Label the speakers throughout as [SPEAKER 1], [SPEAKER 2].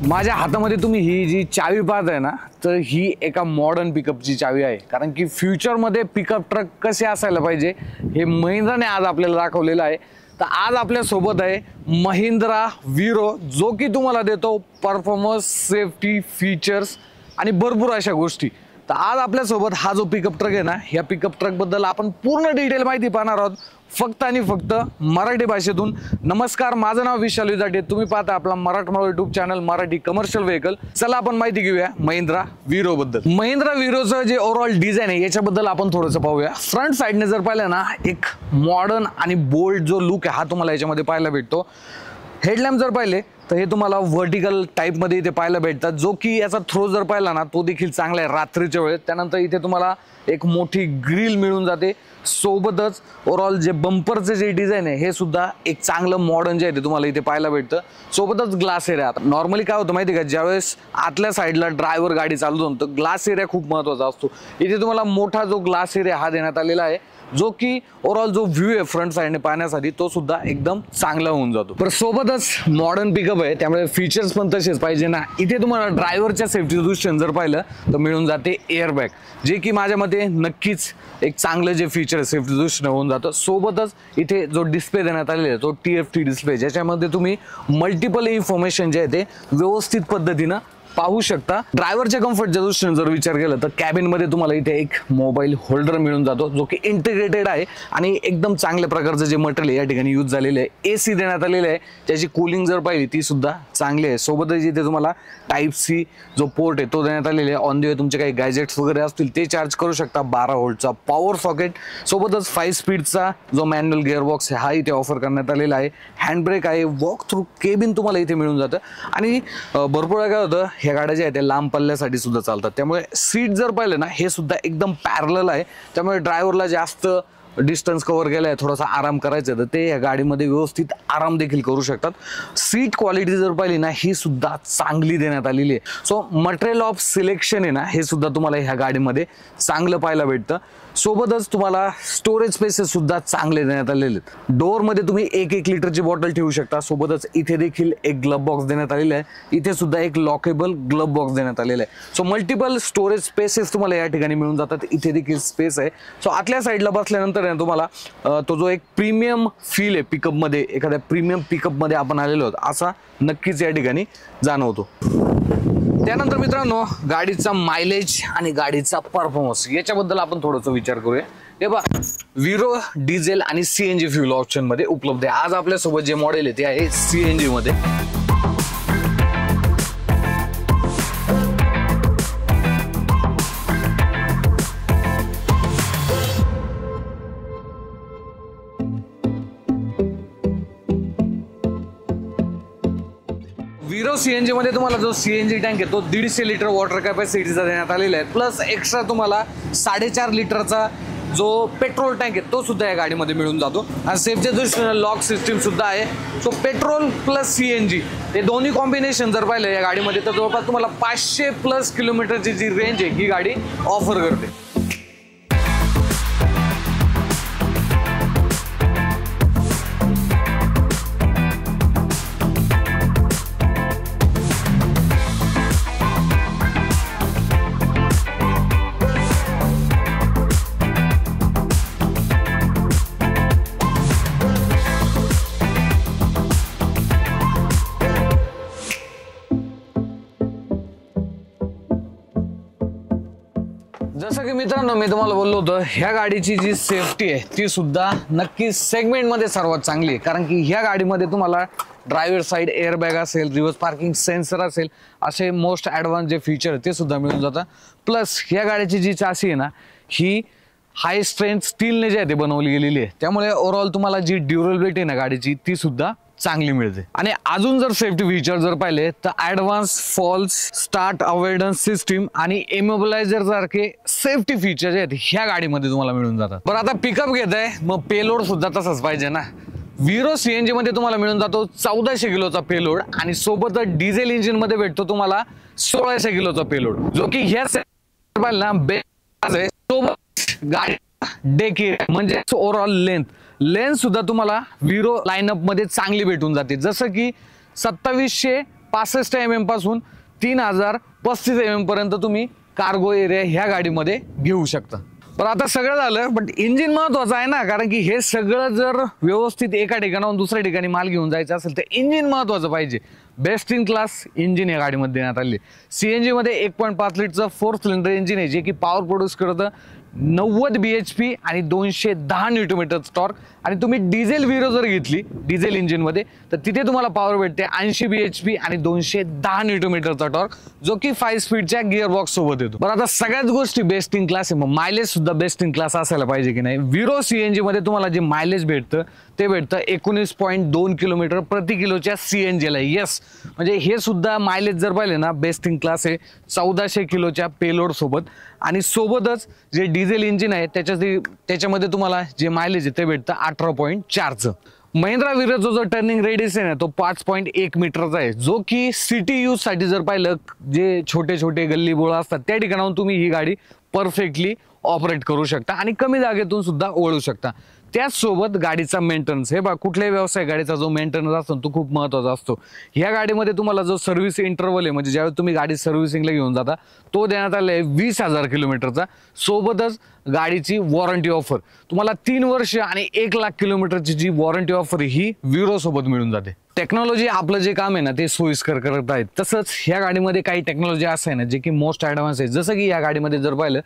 [SPEAKER 1] माझ्या हातामध्ये तुम्ही ही जी चावी पाहताय ना, तर ही एका मॉडर्न पिकअपची चावी आहे. कारण की फ्युचरमध्ये पिकअप ट्रक कसे असायला पाहिजे हे महिंद्राने आज आपल्याला दाखवलेलं आहे. तर आज आपल्या सोबत आहे महिंद्रा वीरो, जो की तुम्हाला देतो परफॉर्मन्स, सेफ्टी, फीचर्स आणि भरपूर अशा गोष्टी. तर आज आपल्यासोबत हा जो पिकअप ट्रक आहे ना, ह्या पिकअप ट्रक बद्दल आपण पूर्ण डिटेल माहिती पाहणार आहोत, फक्त आणि फक्त मराठी भाषेतून. नमस्कार, माझं नाव विशाल विजाटे, तुम्ही पाहता आपला मराठमोळा YouTube channel Marathi commercial vehicle. चला आपण माहिती घेऊया महिंद्रा वीरो बद्दल. महिंद्रा वीरोचं जे ओव्हरऑल डिझाईन आहे याच्याबद्दल आपण थोडंसं पाहूया. फ्रंट साईडने जर पाहिलं ना, एक मॉडर्न आणि बोल्ड जो लुक आहे हा तुम्हाला याच्यामध्ये पाहायला भेटतो. हेडलॅम्प जर पाहिले तर हे तुम्हाला व्हर्टिकल टाईपमध्ये इथे पाहायला भेटतात, जो की याचा थ्रो जर पाहिला ना तो देखील चांगला आहे रात्रीच्या वेळेत. त्यानंतर इथे तुम्हाला एक मोठी ग्रिल मिळून जाते. सोबतच ओव्हरऑल जे बंपरचं जे डिझाईन आहे हे सुद्धा एक चांगलं मॉडर्न जे आहे ते तुम्हाला इथे पाहायला भेटतं. सोबतच ग्लास एरिया. नॉर्मली काय होतं माहिती आहे का, ज्यावेळेस आतल्या साईडला ड्रायव्हर गाडी चालवतो तर ग्लास एरिया खूप महत्त्वाचा असतो. इथे तुम्हाला मोठा जो ग्लास एरिया हा देण्यात आलेला आहे, जो की ओव्हरऑल जो व्ह्यू आहे फ्रंट साईडने पाहण्यासाठी तो सुद्धा एकदम चांगला होऊन जातो. पण सोबतच मॉडर्न पिकअप आहे त्यामुळे फीचर्स पण तसेच पाहिजे ना. इथे तुम्हाला ड्रायव्हरच्या सेफ्टी दृष्टीने जर पाहिलं तर मिळून जाते एअरबॅग, जे की माझ्या मते नक्कीच एक चांगलं जे फीचर आहे सेफ्टी दृष्टीने होऊन जातं. सोबतच इथे जो डिस्प्ले देण्यात आलेला आहे तो TFT डिस्प्ले, ज्याच्यामध्ये तुम्ही मल्टिपल इन्फॉर्मेशन जे आहे ते व्यवस्थित पद्धतीनं पाहू शकता. ड्रायव्हरच्या कम्फर्टच्या दृष्टीने जर विचार केला तर कॅबिनमध्ये तुम्हाला इथे एक मोबाईल होल्डर मिळून जातो, जो की इंटिग्रेटेड आहे आणि एकदम चांगल्या प्रकारचं जे मटेरियल या ठिकाणी यूज झालेलं आहे. AC देण्यात आलेलं आहे, त्याची कूलिंग जर पाहिली ती सुद्धा चांगली आहे. सोबतच इथे तुम्हाला Type-C जो पोर्ट आहे तो देण्यात आलेला आहे. ऑन द वे तुमचे काही गॅजेट्स वगैरे असतील ते चार्ज करू शकता. 12 व्होल्टचा पॉवर सॉकेट, सोबतच 5 स्पीडचा जो मॅन्युअल गिअरबॉक्स आहे हा इथे ऑफर करण्यात आलेला आहे. हँड ब्रेक आहे. वॉक थ्रू केबिन तुम्हाला इथे मिळून जातं. आणि भरपूर काय होतं, ह्या गाड्या ज्या आहेत त्या लांब पल्ल्यासाठी सुद्धा चालतात, त्यामुळे सीट जर पाहिलं ना हे सुद्धा एकदम पॅरलल आहे. त्यामुळे ड्रायव्हरला जास्त डिस्टन्स कव्हर केला आहे, थोडासा आराम करायचा तर ते या गाडीमध्ये व्यवस्थित आराम देखील करू शकतात. सीट क्वालिटी जर पाहिली ना ही सुद्धा चांगली देण्यात आलेली आहे. सो मटेरियल ऑफ सिलेक्शन आहे ना हे सुद्धा तुम्हाला ह्या गाडीमध्ये चांगलं पाहायला भेटतं. सोबतच तुम्हाला स्टोरेज स्पेसेस सुद्धा चांगले देण्यात आलेले आहेत. डोअरमध्ये तुम्ही 1 लिटरची बॉटल ठेवू शकता. सोबतच इथे देखील एक ग्लब बॉक्स देण्यात आलेला आहे. इथे सुद्धा एक लॉकेबल ग्लब बॉक्स देण्यात आलेला आहे. सो मल्टिपल स्टोरेज स्पेसेस तुम्हाला या ठिकाणी मिळून जातात. इथे देखील स्पेस आहे. सो आतल्या साईडला बसल्यानंतर तुम्हाला तो जो एक प्रीमियम फील आहे पिकअपमध्ये, एखाद्या प्रीमियम पिकअपमध्ये आपण आलेलो आहोत असा नक्कीच या ठिकाणी जाणवतो. त्यानंतर मित्रांनो, गाडीचा मायलेज आणि गाडीचा परफॉर्मन्स याच्याबद्दल आपण थोडंसं विचार करूया. हे बघा, वीरो डिझेल आणि CNG फ्युल ऑप्शन मध्ये उपलब्ध आहे. आज आपल्यासोबत जे मॉडेल आहे ते आहे CNG मध्ये. वीरो CNG मध्ये तुम्हाला जो CNG टँक आहे तो 150 लिटर वॉटर कॅपॅसिटीचा देण्यात आलेला आहे. प्लस एक्स्ट्रा तुम्हाला 4.5 लिटरचा जो पेट्रोल टँक आहे तो सुद्धा या गाडीमध्ये मिळून जातो. आणि सेफच्या दृष्टीने लॉक सिस्टीम सुद्धा आहे. सो पेट्रोल प्लस CNG हे दोन्ही कॉम्बिनेशन जर पाहिलं या गाडीमध्ये तर जवळपास तुम्हाला 500+ किलोमीटरची जी रेंज आहे ही गाडी ऑफर करते. जसं की मित्रांनो मी तुम्हाला बोललो होतो, ह्या गाडीची जी सेफ्टी आहे ती सुद्धा नक्की सेगमेंटमध्ये सर्वात चांगली आहे. कारण की ह्या गाडीमध्ये तुम्हाला ड्रायव्हर साईड एअरबॅग असेल, रिव्हर्स पार्किंग सेन्सर असेल, असे मोस्ट ॲडव्हान्स जे फीचर आहे ते सुद्धा मिळून जातं. प्लस ह्या गाडीची जी चासी आहे ना ही हाय स्ट्रेंथ स्टीलने जे आहे ते बनवली गेलेली आहे. त्यामुळे ओव्हरऑल तुम्हाला जी ड्युरेबिलिटी आहे ना गाडीची ती सुद्धा चांगली मिळते. आणि अजून जर सेफ्टी फीचर जर पाहिले तर advance false start avoidance system आणि इमोबिलायझर सारखे सेफ्टी फीचर जे आहेत ह्या गाडीमध्ये तुम्हाला मिळून जातात. पण आता पिकअप घेत आहे मग पेलोड सुद्धा तसाच पाहिजे ना. वीरो CNG मध्ये तुम्हाला मिळून जातो 1400 किलोचा पेलोड आणि सोबतच डिझेल इंजिन मध्ये भेटतो तुम्हाला 1600 किलोचा पेलोड, जो की ह्या गाडी डेकी म्हणजे ओव्हरऑल लेंथ सुद्धा तुम्हाला वीरो लाईनअप मध्ये चांगली भेटून जाते. जसं की 2700 3065 mm पासून 3035 mm पर्यंत तुम्ही कार्गो एरिया ह्या गाडीमध्ये घेऊ शकता। पण आता सगळं झालं, पण इंजिन महत्वाचं आहे ना, कारण की हे सगळं जर व्यवस्थित एका ठिकाणाहून दुसऱ्या ठिकाणी माल घेऊन जायचं असेल तर इंजिन महत्वाचं पाहिजे। बेस्ट इन क्लास इंजिन या गाडीमध्ये देण्यात आले। सीएनजी मध्ये 1.5 लिटरचं 4 सिलेंडर इंजिन आहे, जे की पॉवर प्रोड्यूस करतं 90 bhp आणि 210 न्यूटन टॉर्क। आणि तुम्ही डिझेल विरो जर घेतली डिझेल इंजिन मध्ये तर तिथे तुम्हाला पॉवर भेटते 80 bhp आणि 210 न्यूटन टॉर्क, जो की 5 स्पीडच्या गिअर बॉक्स सोबत येतो। पण आता सगळ्याच गोष्टी बेस्ट इन क्लास आहे, मग मायलेज सुद्धा बेस्ट इन क्लास असायला पाहिजे की नाही। विरो सीएनजी मध्ये तुम्हाला जे मायलेज भेटतं ते भेटतं 19.2 किलोमीटर प्रति किलोच्या सीएनजी ला। येस, म्हणजे हे सुद्धा मायलेज जर पाहिले ना बेस्ट इन क्लास आहे 1400 किलोच्या पेलोड सोबत। आणि सोबतच जे डिझेल इंजिन आहे त्याच्यामध्ये तुम्हाला जे मायलेज आहे ते भेटतं 18.4चं। महिंद्रा विरोचा जो टर्निंग रेडियस आहे ना तो 5.1 मीटरचा आहे, जो की सिटी यूज साठी जर पाहिलं जे छोटे छोटे गल्ली बोळ असतात त्या ठिकाणाहून तुम्ही ही गाडी परफेक्टली ऑपरेट करू शकता आणि कमी जागेतून सुद्धा वळू शकता। त्याचसोबत गाडीचा मेंटेनन्स, हे बघा कुठल्याही व्यवसाय गाडीचा जो मेंटेनन्स असतो तो खूप महत्त्वाचा असतो। ह्या गाडीमध्ये तुम्हाला जो सर्व्हिस इंटरव्हल आहे, म्हणजे ज्यावेळी तुम्ही गाडी सर्व्हिसिंगला घेऊन जाता तो देण्यात आला आहे 20,000 किलोमीटरचा। सोबतच गाडीची वॉरंटी ऑफर तुम्हाला 3 वर्ष आणि 1 लाख किलोमीटरची जी वॉरंटी ऑफर ही विरो सोबत मिळून जाते। टेक्नॉलॉजी आपलं जे काम आहे ना ते सोयीस्कर करत आहे। तसंच ह्या गाडीमध्ये काही टेक्नॉलॉजी असं आहे ना जे की मोस्ट ॲडव्हान्स आहे, जसं की या गाडीमध्ये जर पाहिलं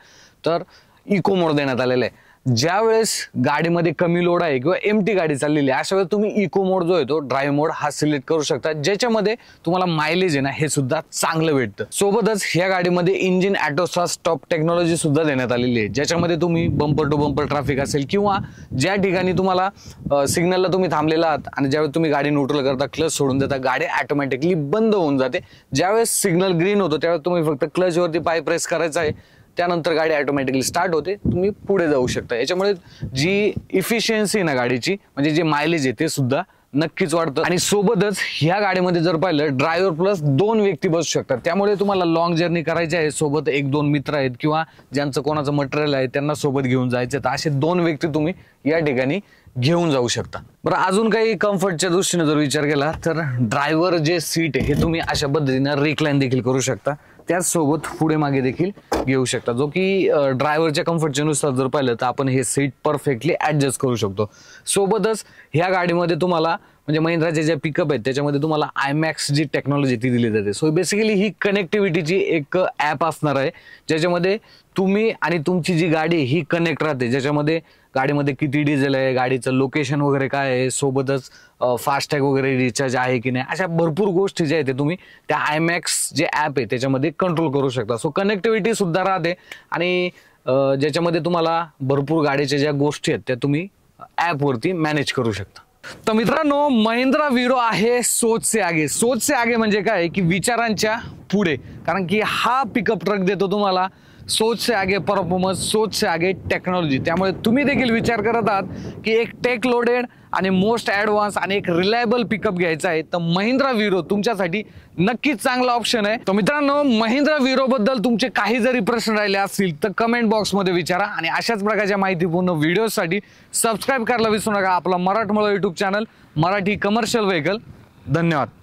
[SPEAKER 1] तर इको मोड देण्यात आलेला आहे। ज्या वेळेस गाडीमध्ये कमी लोड आहे किंवा एमटी गाडी चाललेली आहे अशा वेळेस तुम्ही इको मोड जो आहे तो ड्राईव्ह मोड हा सिलेक्ट करू शकता, ज्याच्यामध्ये तुम्हाला मायलेज आहे ना हे सुद्धा चांगलं भेटतं। सोबतच ह्या गाडीमध्ये इंजिन ऑटो स्टॉप टेक्नॉलॉजी सुद्धा देण्यात आलेली आहे, ज्याच्यामध्ये तुम्ही बंपर टू बंपर ट्रॅफिक असेल किंवा ज्या ठिकाणी तुम्हाला सिग्नलला तुम्ही थांबलेला आहात आणि ज्यावेळेस तुम्ही गाडी न्यूट्रल करता क्लच सोडून देता गाडी ऑटोमॅटिकली बंद होऊन जाते। ज्यावेळेस सिग्नल ग्रीन होतो त्यावेळेस तुम्ही फक्त क्लच वरती पाय प्रेस करायचा आहे, त्यानंतर गाडी ऑटोमॅटिकली स्टार्ट होते, तुम्ही पुढे जाऊ शकता। याच्यामुळे जी इफिशियन्सी ना गाडीची म्हणजे जे मायलेज आहे ते सुद्धा नक्कीच वाढतं। आणि सोबतच ह्या गाडीमध्ये जर पाहिलं ड्रायव्हर प्लस 2 व्यक्ती बसू शकतात, त्यामुळे तुम्हाला लॉंग जर्नी करायची आहे, सोबत 1-2 मित्र आहेत किंवा ज्यांचं कोणाचं मटेरियल आहे त्यांना सोबत घेऊन जायचं तर असे 2 व्यक्ती तुम्ही या ठिकाणी घेऊन जाऊ शकता। बरं, अजून काही कम्फर्टच्या दृष्टीने जर विचार केला तर ड्रायव्हर जे सीट आहे हे तुम्ही अशा पद्धतीने रिक्लाइन देखील करू शकता, त्याचसोबत पुढे मागे देखील घेऊ शकता, जो की ड्रायव्हरच्या कम्फर्टच्या नुसार जर पाहिलं तर आपण हे सीट परफेक्टली ऍडजस्ट करू शकतो। सोबतच ह्या गाडीमध्ये तुम्हाला म्हणजे महिंद्राचे जे पिकअप आहेत त्याच्यामध्ये तुम्हाला आयमॅक्स जी टेक्नॉलॉजी ती दिली जाते। सो बेसिकली ही कनेक्टिव्हिटीची एक ॲप असणार आहे, ज्याच्यामध्ये तुम्ही आणि तुमची जी गाडी ही कनेक्ट राहते, ज्याच्यामध्ये गाडीमध्ये किती डिझेल आहे, गाडीचं लोकेशन वगैरे काय आहे, सोबतच फास्टॅग वगैरे रिचार्ज आहे की नाही, अशा भरपूर गोष्टी ज्या आहेत ते तुम्ही त्या आयमॅक्स जे ॲप आहे त्याच्यामध्ये कंट्रोल करू शकता। सो कनेक्टिव्हिटी सुद्धा राहते आणि ज्याच्यामध्ये तुम्हाला भरपूर गाडीच्या ज्या गोष्टी आहेत त्या तुम्ही ॲपवरती मॅनेज करू शकता। तर मित्रांनो, महिंद्रा विरो आहे सोच से आगे। सोच से आगे म्हणजे काय की विचारांच्या पुढे, कारण की हा पिकअप ट्रक देतो तुम्हाला सोच से आगे परफॉर्मन्स, सोच से आगे टेक्नॉलॉजी। त्यामुळे तुम्ही देखील विचार करत आहात की एक टेक लोडेड आणि मोस्ट ॲडव्हान्स आणि एक रिलायबल पिकअप घ्यायचा आहे तर महिंद्रा विरो तुमच्यासाठी नक्कीच चांगला ऑप्शन आहे। तर मित्रांनो, महिंद्रा विरो बद्दल तुमचे काही जरी प्रश्न राहिले असतील तर कमेंट बॉक्समध्ये विचारा आणि अशाच प्रकारच्या माहितीपूर्ण व्हिडिओसाठी सबस्क्राईब करायला विसरू नका आपला मराठमोळा YouTube channel Marathi commercial vehicle. धन्यवाद।